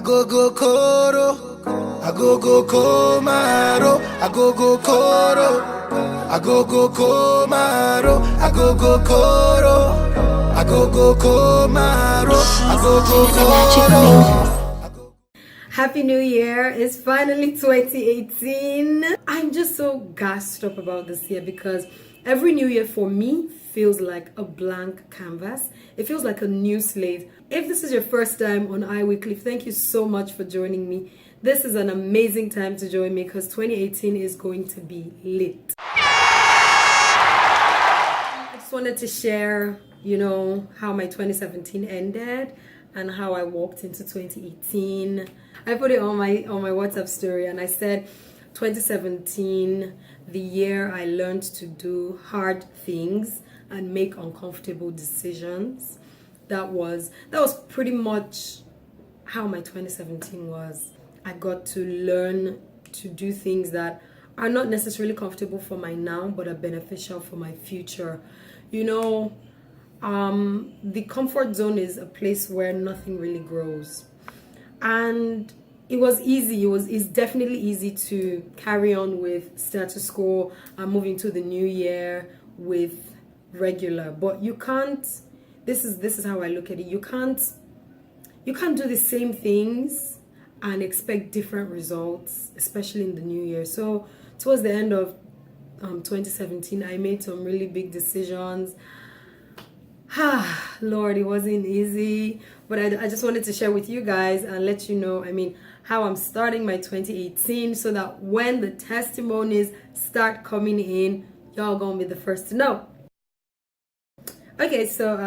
go go koro, I go go komaro, I go go koro, I go go komaro, I go go koro, I go go komaro, I go go koro. Happy New Year. It's finally 2018. I'm just so gassed up about this year because every new year for me feels like a blank canvas. It feels like a new slate. If this is your first time on iWickliffe, thank you so much for joining me. This is an amazing time to join me because 2018 is going to be lit. I just wanted to share, how my 2017 ended and how I walked into 2018. I put it on my WhatsApp story and I said 2017, the year I learned to do hard things and make uncomfortable decisions. That was pretty much how my 2017 was. I got to learn to do things that are not necessarily comfortable for my now but are beneficial for my future. The comfort zone is a place where nothing really grows. And it was easy. It's definitely easy to carry on with status quo and move into the new year with regular. But you can't. This is how I look at it. You can't do the same things and expect different results, especially in the new year. So towards the end of 2017, I made some really big decisions. Lord, it wasn't easy, but I just wanted to share with you guys and let you know, how I'm starting my 2018 so that when the testimonies start coming in, y'all gonna be the first to know. Okay, so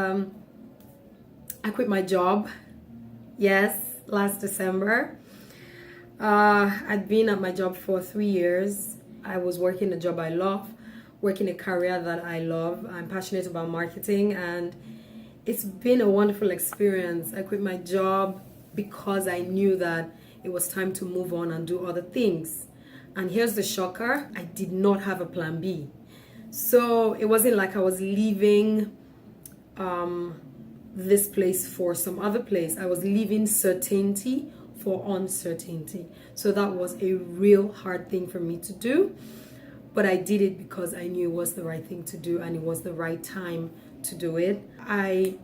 I quit my job. Yes, last December. I'd been at my job for 3 years. I was working a job I love, working a career that I love. I'm passionate about marketing and it's been a wonderful experience. I quit my job because I knew that it was time to move on and do other things. And here's the shocker, I did not have a plan B. So it wasn't like I was leaving this place for some other place. I was leaving certainty for uncertainty. So that was a real hard thing for me to do. But I did it because I knew it was the right thing to do and it was the right time to do it. I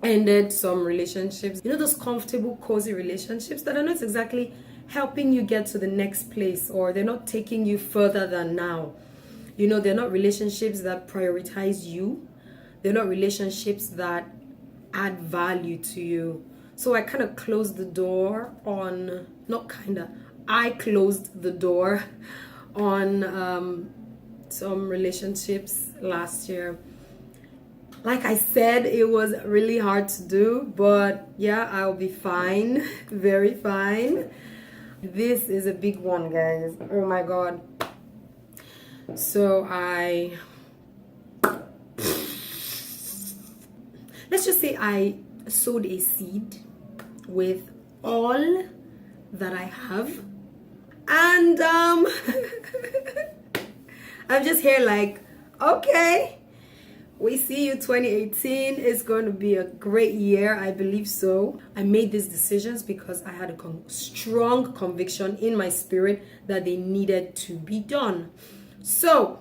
ended some relationships, those comfortable, cozy relationships that are not exactly helping you get to the next place, or they're not taking you further than now. They're not relationships that prioritize you. They're not relationships that add value to you. So I kind of closed the door on, I closed the door on some relationships last year. Like I said, it was really hard to do, but yeah, I'll be fine, very fine. This is a big one, guys. Oh my God. So let's just say I sowed a seed with all that I have, and I'm just here like, okay, we see you. 2018 is going to be a great year. I believe so. I made these decisions because I had a strong conviction in my spirit that they needed to be done. So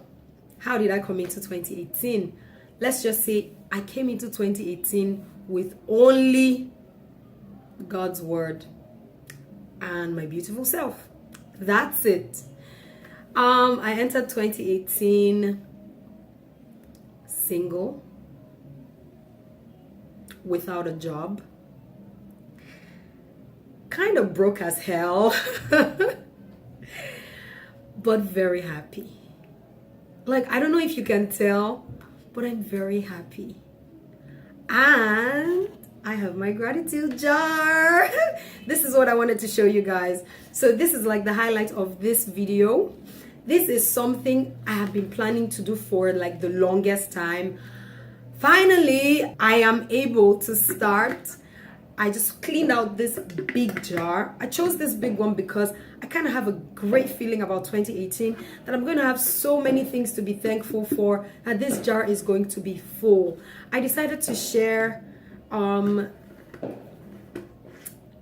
how did I come into 2018? Let's just say I came into 2018 with only God's word and my beautiful self. That's it. I entered 2018 single, without a job, kind of broke as hell, but very happy. Like, I don't know if you can tell, but I'm very happy. And I have my gratitude jar. This is what I wanted to show you guys. So this is like the highlight of this video. This is something I have been planning to do for like the longest time. Finally, I am able to start. I just cleaned out this big jar. I chose this big one because I kind of have a great feeling about 2018 that I'm going to have so many things to be thankful for, and this jar is going to be full. I decided to share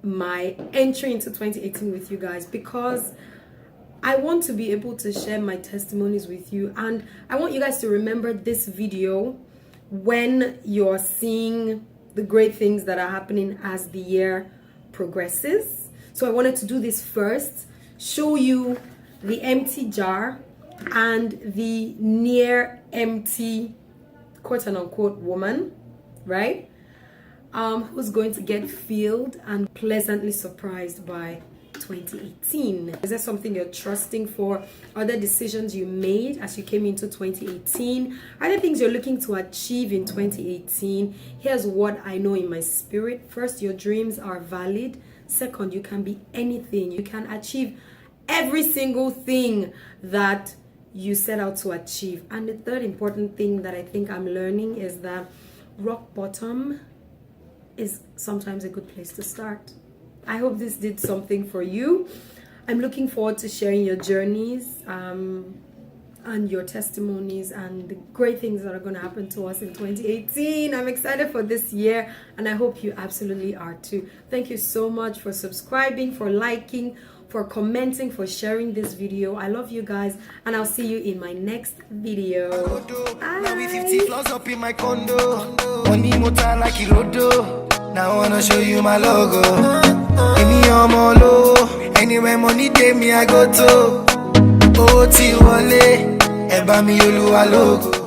my entry into 2018 with you guys, because I want to be able to share my testimonies with you, and I want you guys to remember this video when you're seeing the great things that are happening as the year progresses. So I wanted to do this first, show you the empty jar and the near empty, quote unquote, woman, right? Who's going to get filled and pleasantly surprised by 2018. Is there something you're trusting for? Are there decisions you made as you came into 2018? Are there things you're looking to achieve in 2018? Here's what I know in my spirit. First, your dreams are valid. Second, you can be anything. You can achieve every single thing that you set out to achieve. And the third important thing that I think I'm learning is that rock bottom is sometimes a good place to start. I hope this did something for you. I'm looking forward to sharing your journeys and your testimonies and the great things that are going to happen to us in 2018. I'm excited for this year, and I hope you absolutely are too. Thank you so much for subscribing, for liking, for commenting, for sharing this video. I love you guys, and I'll see you in my next video. Now we 50 floors up in my condo. Money motor like Irodo. Now I wanna show you my logo. Give me your molo. Anywhere money day me I go to. Oh, Tiwale. Eba mi Oluwa logo.